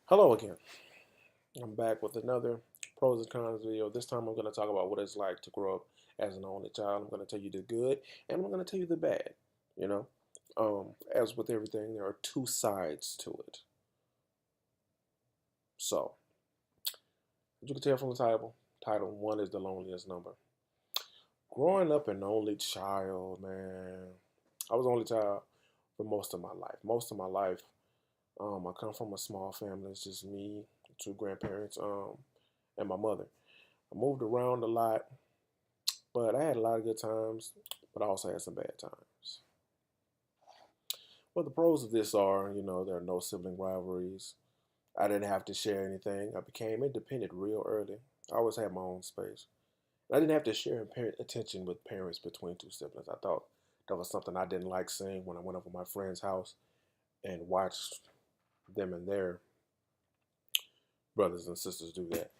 Hello again. I'm back with another pros and cons video. This time I'm going to talk about what it's like to grow up as an only child. I'm going to tell you the good and I'm going to tell you the bad. You know, as with everything, there are two sides to it. So, as you can tell from the title one is the loneliest number. Growing up an only child, man, I was only child for most of my life. Most of my life, I come from a small family. It's just me, two grandparents, and my mother. I moved around a lot, but I had a lot of good times, but I also had some bad times. Well, the pros of this are, there are no sibling rivalries. I didn't have to share anything. I became independent real early. I always had my own space. I didn't have to share attention with parents between two siblings. I thought that was something I didn't like seeing when I went over my friend's house and watched them and their brothers and sisters do that.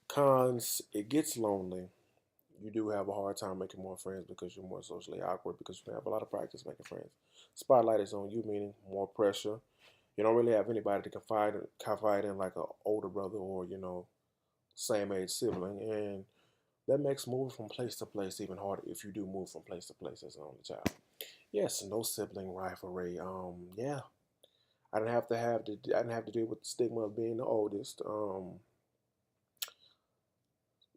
Cons, it gets lonely. You do have a hard time making more friends because you're more socially awkward because you don't have a lot of practice making friends. Spotlight is on you, meaning more pressure. You don't really have anybody to confide in like an older brother or same age sibling, and that makes moving from place to place even harder if you do move from place to place as an only child. Yes, no sibling rivalry. Yeah, I didn't have to deal with the stigma of being the oldest.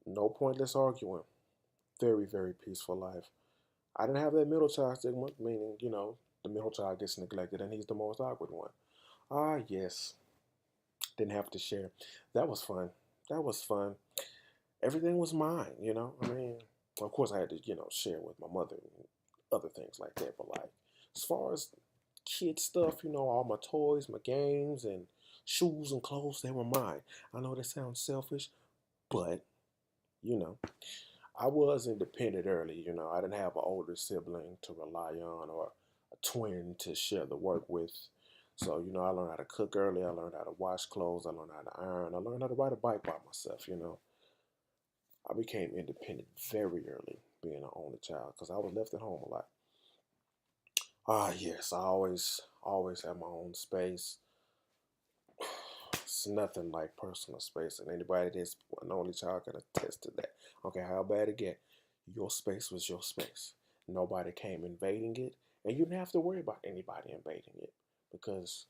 No pointless arguing. Very, very peaceful life. I didn't have that middle child stigma, meaning, the middle child gets neglected and he's the most awkward one. Ah, yes. Didn't have to share. That was fun. That was fun. Everything was mine. I mean, of course I had to, share with my mother and other things like that. But like, as far as kid stuff, all my toys, my games, and shoes and clothes, they were mine. I know that sounds selfish, but, you know, I was independent early. I didn't have an older sibling to rely on or a twin to share the work with. So, I learned how to cook early. I learned how to wash clothes. I learned how to iron. I learned how to ride a bike by myself. I became independent very early being an only child because I was left at home a lot. Ah, yes, I always had my own space. It's nothing like personal space, and anybody that's an only child can attest to that. Okay, how bad it get, your space was your space. Nobody came invading it, and you didn't have to worry about anybody invading it because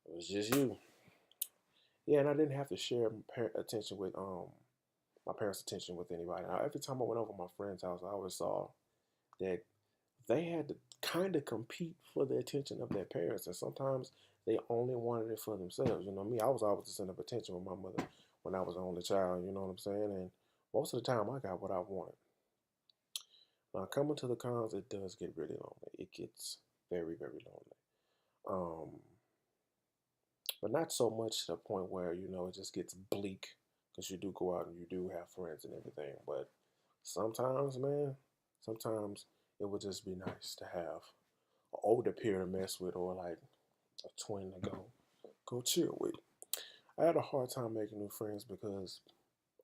it was just you. Yeah, and I didn't have to share attention with my parents' attention with anybody. Now, every time I went over my friend's house, I always saw that they had to kind of compete for the attention of their parents, and sometimes they only wanted it for themselves. Me, I was always the center of attention with my mother when I was the only child. You know what I'm saying? And most of the time, I got what I wanted. Now, coming to the cons, it does get really lonely. It gets very, very lonely. Um, but not so much to the point where it just gets bleak because you do go out and you do have friends and everything. But sometimes, man, sometimes it would just be nice to have an older peer to mess with or like a twin to go chill with. I had a hard time making new friends because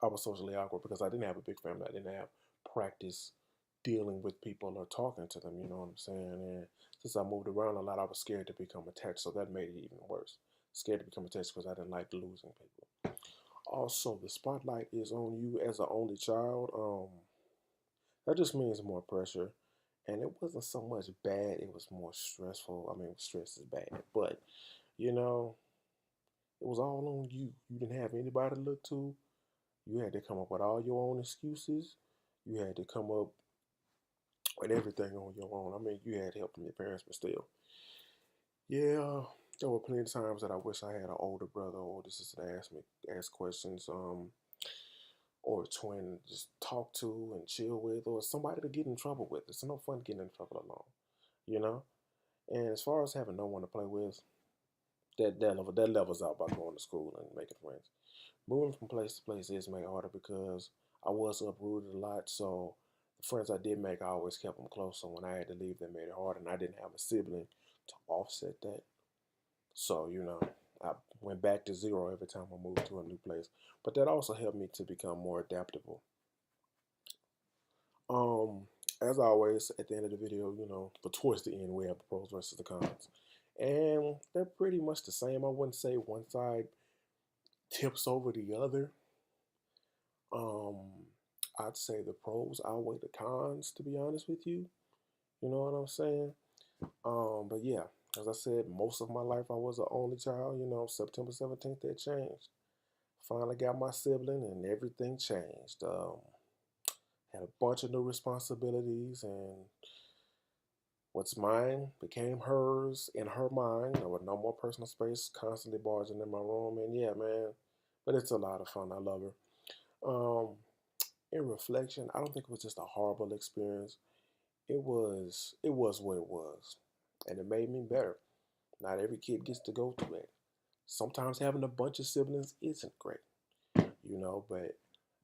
I was socially awkward because I didn't have a big family. I didn't have practice dealing with people or talking to them. You know what I'm saying? And since I moved around a lot, I was scared to become attached, so that made it even worse. Scared to become attached because I didn't like losing people. Also, the spotlight is on you as an only child. That just means more pressure. And it wasn't so much bad, it was more stressful. I mean, stress is bad, but you know, it was all on you. You didn't have anybody to look to. You had to come up with all your own excuses. You had to come up with everything on your own. I mean, you had help from your parents, but still. Yeah, there were plenty of times that I wish I had an older brother or older sister to ask questions, or a twin to just talk to and chill with, or somebody to get in trouble with. It's no fun getting in trouble alone, you know. And as far as having no one to play with, that levels out by going to school and making friends. Moving from place to place is made harder because I was uprooted a lot. So the friends I did make, I always kept them close. So when I had to leave, they made it hard, and I didn't have a sibling to offset that. So I went back to zero every time I moved to a new place. But that also helped me to become more adaptable. Um, as always, at the end of the video, but towards the end, we have the pros versus the cons. And they're pretty much the same. I wouldn't say one side tips over the other. Um, I'd say the pros outweigh the cons, to be honest with you. You know what I'm saying? But yeah, as I said, most of my life I was an only child. September 17th that changed. Finally got my sibling, and everything changed. Had a bunch of new responsibilities, and what's mine became hers in her mind. There was no more personal space constantly barging in my room. And yeah, man, but it's a lot of fun. I love her. In reflection, I don't think it was just a horrible experience. It was what it was, and it made me better. Not every kid gets to go through that. Sometimes having a bunch of siblings isn't great, but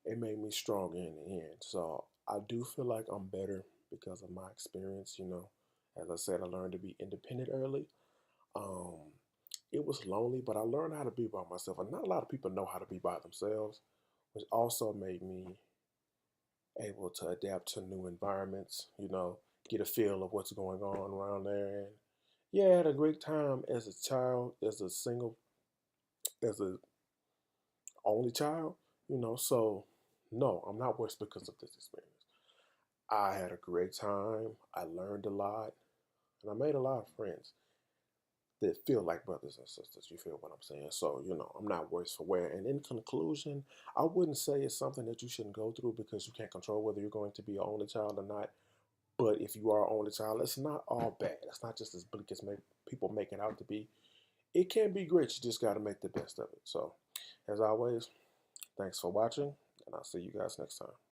it made me stronger in the end. So I do feel like I'm better because of my experience. As I said, I learned to be independent early. Um, it was lonely, but I learned how to be by myself. And not a lot of people know how to be by themselves, which also made me able to adapt to new environments, get a feel of what's going on around there. And yeah, I had a great time as a child, as a only child, so no, I'm not worse because of this experience. I had a great time. I learned a lot, and I made a lot of friends that feel like brothers and sisters. You feel what I'm saying? So, I'm not worse for wear. And in conclusion, I wouldn't say it's something that you shouldn't go through because you can't control whether you're going to be an only child or not. But if you are an only child, it's not all bad. It's not just as bleak as people make it out to be. It can be great. You just got to make the best of it. So, as always, thanks for watching, and I'll see you guys next time.